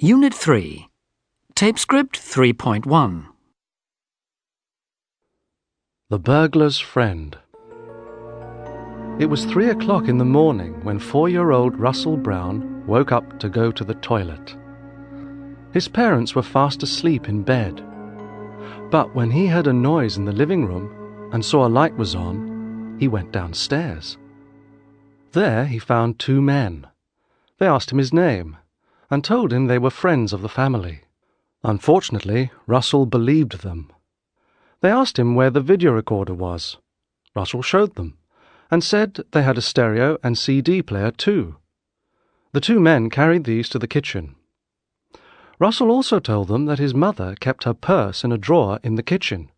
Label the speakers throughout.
Speaker 1: Unit 3, Tape Script 3.1.
Speaker 2: The Burglar's Friend. It was 3 o'clock in the morning when 4-year-old Russell Brown woke up to go to the toilet. His parents were fast asleep in bed. But when he heard a noise in the living room and saw a light was on, he went downstairs. There he found 2 men. They asked him his name and told him they were friends of the family. Unfortunately, Russell believed them. They asked him where the video recorder was. Russell showed them and said they had a stereo and CD player too. The 2 men carried these to the kitchen. Russell also told them that his mother kept her purse in a drawer in the kitchen,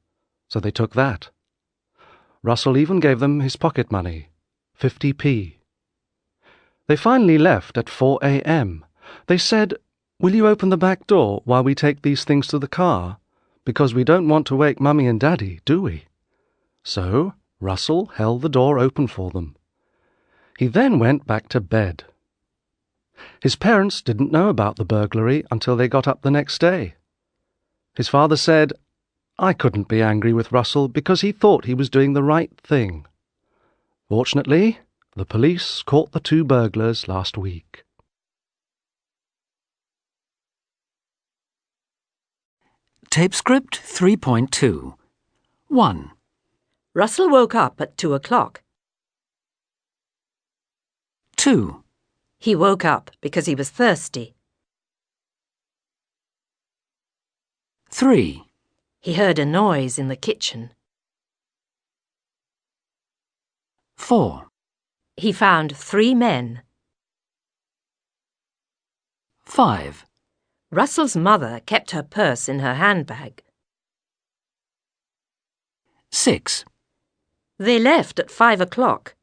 Speaker 2: so they took that. Russell even gave them his pocket money, 50p. They finally left at 4 a.m. They said, "Will you open the back door while we take these things to the car? Because we don't want to wake Mummy and Daddy, do we?" So Russell held the door open for them. He then went back to bed. His parents didn't know about the burglary until they got up the next day. His father said, "I couldn't be angry with Russell because he thought he was doing the right thing." Fortunately, the police caught the 2 burglars last week.
Speaker 1: Tape Script 3.2. 1.
Speaker 3: Russell woke up at 2 o'clock.
Speaker 1: 2.
Speaker 3: He woke up because he was thirsty.
Speaker 1: 3.
Speaker 3: He heard a noise in the kitchen.
Speaker 1: 4.
Speaker 3: He found 3 men.
Speaker 1: 5.
Speaker 3: Russell's mother kept her purse in her handbag.
Speaker 1: 6.
Speaker 3: They left at 5 o'clock.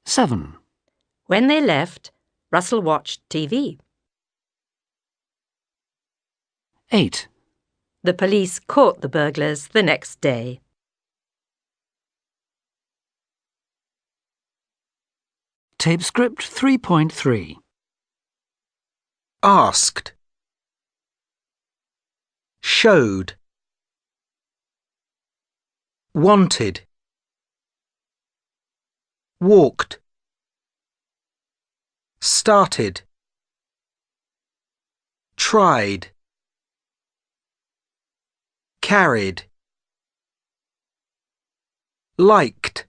Speaker 1: 7.
Speaker 3: When they left, Russell watched TV.
Speaker 1: 8.
Speaker 3: The police caught the burglars the next day.
Speaker 1: Tape Script 3.3.
Speaker 4: Asked, showed, wanted, walked, started, tried, carried, liked,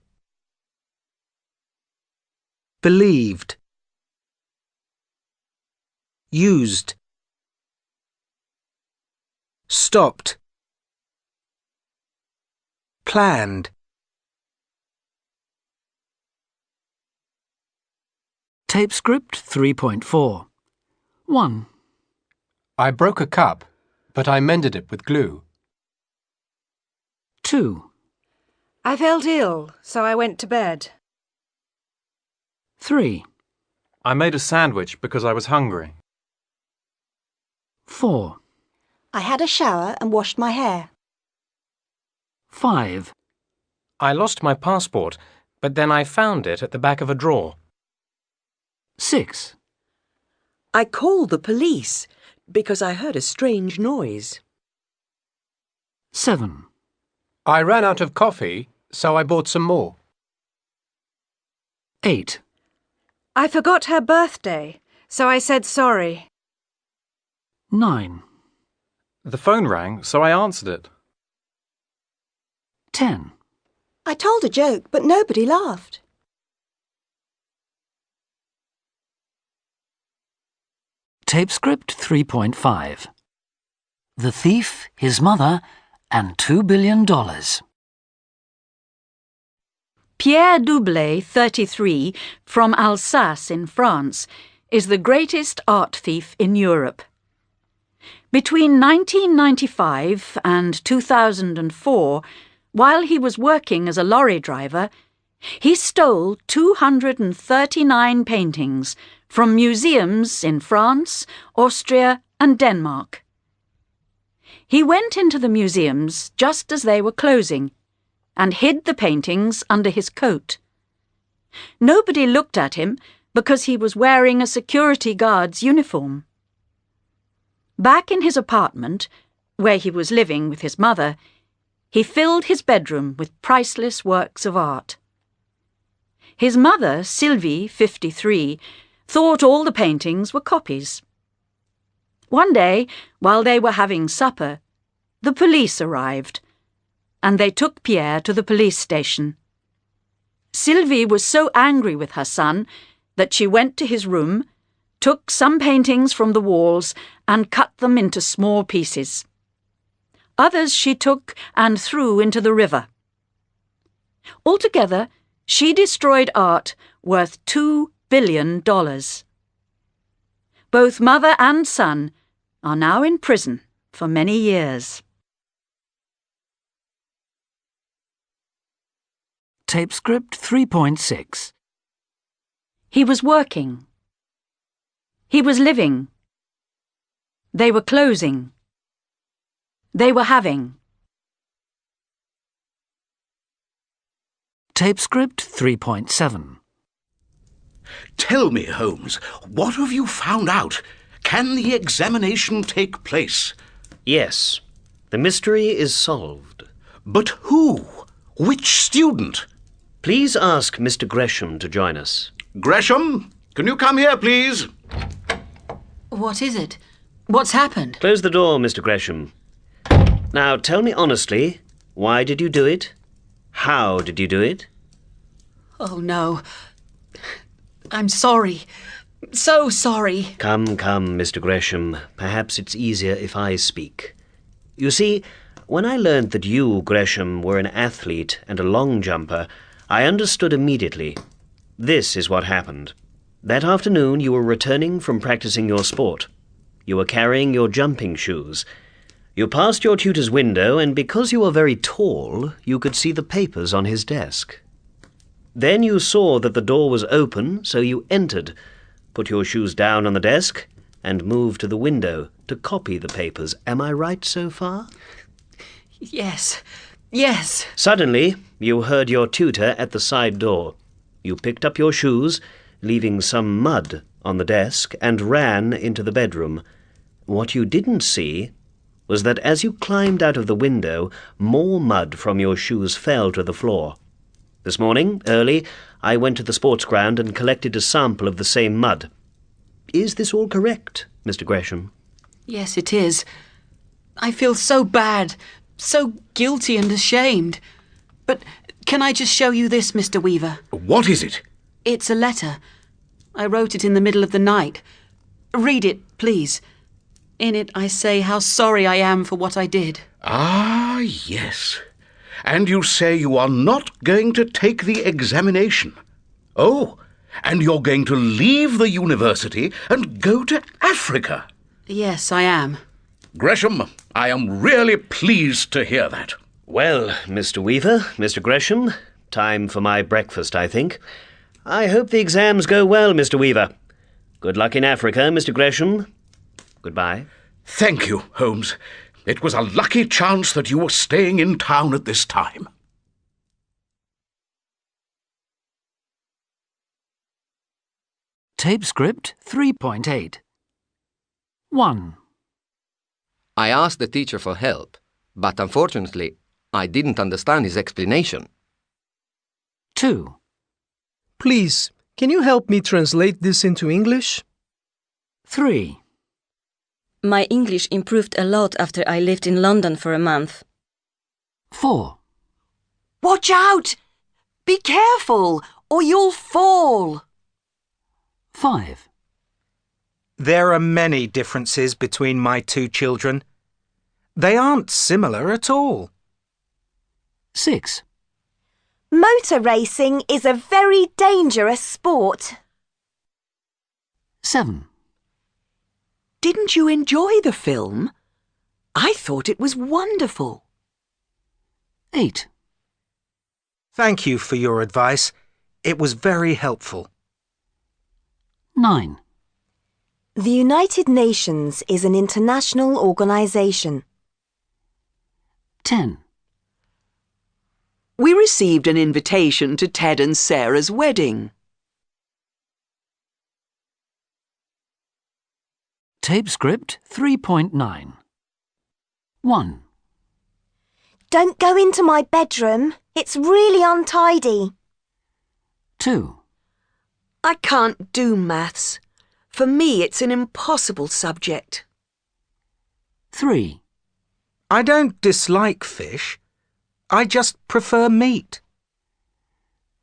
Speaker 4: believed, used, stopped, planned.
Speaker 1: Tape Script 3.4. 1.
Speaker 5: I broke a cup, but I mended it with glue.
Speaker 1: 2.
Speaker 6: I felt ill, so I went to bed.
Speaker 1: 3.
Speaker 5: I made a sandwich because I was hungry.
Speaker 1: 4.
Speaker 6: I had a shower and washed my hair.
Speaker 1: 5.
Speaker 5: I lost my passport, but then I found it at the back of a drawer.
Speaker 1: 6.
Speaker 7: I called the police because I heard a strange noise.
Speaker 1: 7.
Speaker 5: I ran out of coffee, so I bought some more.
Speaker 1: 8.
Speaker 6: I forgot her birthday, so I said sorry.
Speaker 1: 9.
Speaker 5: The phone rang, so I answered it.
Speaker 1: 10.
Speaker 6: I told a joke, but nobody laughed.
Speaker 1: Tape Script 3.5. The Thief, His Mother, and $2 billion.
Speaker 8: Pierre Doublet, 33, from Alsace in France, is the greatest art thief in Europe. Between 1995 and 2004, while he was working as a lorry driver, he stole 239 paintings from museums in France, Austria, and Denmark. He went into the museums just as they were closing and hid the paintings under his coat. Nobody looked at him because he was wearing a security guard's uniform. Back in his apartment, where he was living with his mother, he filled his bedroom with priceless works of art. His mother, Sylvie, 53, thought all the paintings were copies. One day, while they were having supper, the police arrived, and they took Pierre to the police station. Sylvie was so angry with her son that she went to his room, took some paintings from the walls and cut them into small pieces. Others she took and threw into the river. Altogether, she destroyed art worth $2 billion. Both mother and son are now in prison for many years.
Speaker 1: Tape script 3.6.
Speaker 8: He was working. He was living. They were closing. They were having.
Speaker 1: Tape script 3.7.
Speaker 9: Tell me, Holmes, what have you found out? Can the examination take place?
Speaker 10: Yes. The mystery is solved.
Speaker 9: But who? Which student?
Speaker 10: Please ask Mr. Gresham to join us.
Speaker 9: Gresham, can you come here, please?
Speaker 11: What is it? What's happened?
Speaker 10: Close the door, Mr. Gresham. Now, tell me honestly, why did you do it? How did you do it?
Speaker 11: Oh, no. I'm sorry. So sorry.
Speaker 10: Come, Mr. Gresham. Perhaps it's easier if I speak. You see, when I learned that you, Gresham, were an athlete and a long jumper, I understood immediately. This is what happened. That afternoon you were returning from practicing your sport. You were carrying your jumping shoes. You passed your tutor's window, and because you were very tall, you could see the papers on his desk. Then you saw that the door was open, so you entered, put your shoes down on the desk, and moved to the window to copy the papers. Am I right so far?
Speaker 11: Yes. Yes.
Speaker 10: Suddenly, you heard your tutor at the side door. You picked up your shoes, leaving some mud on the desk, and ran into the bedroom. What you didn't see was that as you climbed out of the window, more mud from your shoes fell to the floor. This morning, early, I went to the sports ground and collected a sample of the same mud. Is this all correct, Mr. Gresham?
Speaker 11: Yes, it is. I feel so bad, so guilty and ashamed. But can I just show you this, Mr. Weaver?
Speaker 9: What is it?
Speaker 11: It's a letter. I wrote it in the middle of the night. Read it, please. In it I say how sorry I am for what I did.
Speaker 9: Ah, yes. And you say you are not going to take the examination. Oh, and you're going to leave the university and go to Africa.
Speaker 11: Yes, I am.
Speaker 9: Gresham, I am really pleased to hear that.
Speaker 10: Well, Mr. Weaver, Mr. Gresham, time for my breakfast, I think. I hope the exams go well, Mr. Weaver. Good luck in Africa, Mr. Gresham. Goodbye.
Speaker 9: Thank you, Holmes. It was a lucky chance that you were staying in town at this time.
Speaker 1: Tape script 3.8. 1.
Speaker 12: I asked the teacher for help, but unfortunately, I didn't understand his explanation.
Speaker 1: 2.
Speaker 13: Please, can you help me translate this into English?
Speaker 1: 3.
Speaker 14: My English improved a lot after I lived in London for a month.
Speaker 1: 4.
Speaker 7: Watch out! Be careful, or you'll fall.
Speaker 1: 5.
Speaker 4: There are many differences between my two children. They aren't similar at all.
Speaker 1: 6.
Speaker 15: Motor racing is a very dangerous sport.
Speaker 1: 7.
Speaker 7: Didn't you enjoy the film? I thought it was wonderful.
Speaker 1: 8.
Speaker 4: Thank you for your advice. It was very helpful.
Speaker 1: 9.
Speaker 15: The United Nations is an international organisation.
Speaker 1: 10.
Speaker 7: We received an invitation to Ted and Sarah's wedding.
Speaker 1: Tape script 3.9. 1.
Speaker 15: Don't go into my bedroom. It's really untidy.
Speaker 1: 2.
Speaker 7: I can't do maths. For me, it's an impossible subject.
Speaker 1: 3.
Speaker 4: I don't dislike fish. I just prefer meat.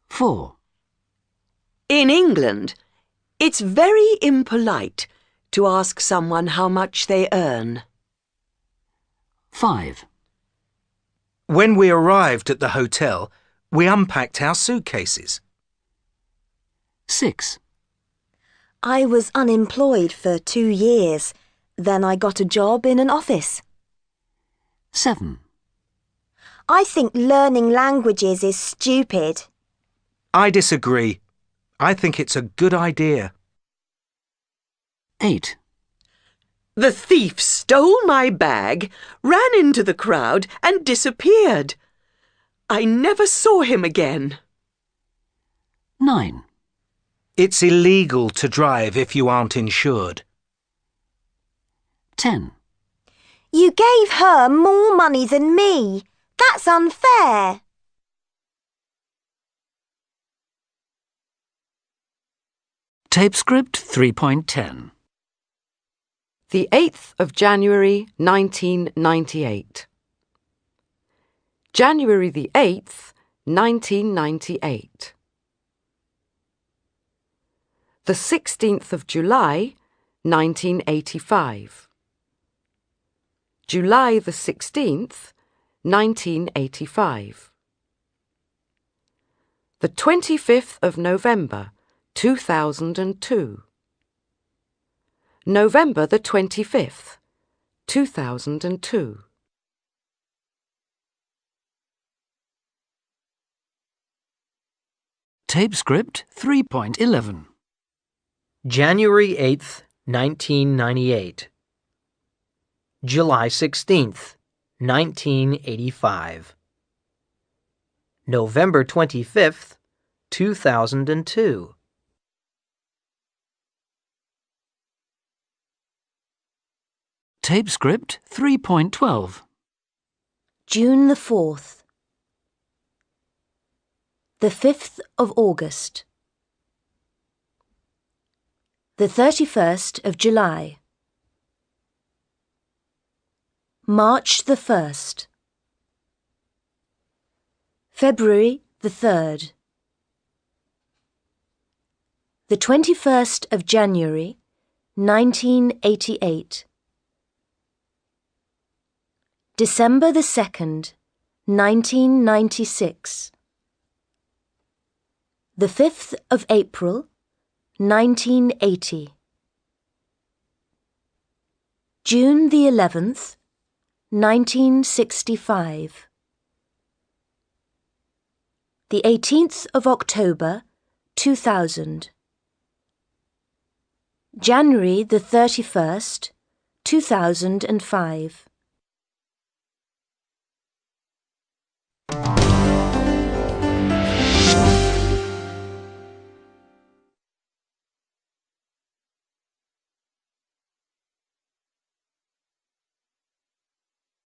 Speaker 1: 4.
Speaker 7: In England, it's very impolite to ask someone how much they earn.
Speaker 1: 5.
Speaker 4: When we arrived at the hotel, we unpacked our suitcases.
Speaker 1: 6.
Speaker 15: I was unemployed for 2 years. Then I got a job in an office.
Speaker 1: 7.
Speaker 15: I think learning languages is stupid.
Speaker 4: I disagree. I think it's a good idea.
Speaker 1: 8.
Speaker 7: The thief stole my bag, ran into the crowd and disappeared. I never saw him again.
Speaker 1: 9.
Speaker 4: It's illegal to drive if you aren't insured.
Speaker 1: 10.
Speaker 15: You gave her more money than me. That's unfair.
Speaker 1: Tape script 3.10.
Speaker 16: The 8th of January, 1998. January the 8th, 1998. The 16th of July, 1985. July the 16th, 1985. The 25th of November, 2002. November the 25th, 2002.
Speaker 1: Tape script 3.11.
Speaker 17: January 8th, 1998. July 16th, 1985. November 25th, 2002.
Speaker 1: Tape script 3.12.
Speaker 15: June the 4th. The 5th of August. The 31st of July. March the 1st. February the 3rd. The 21st of January, 1988. December the 2nd, 1996. The 5th of April, 1980. June the 11th, 1965. The 18th of October, 2000. January the 31st, 2005.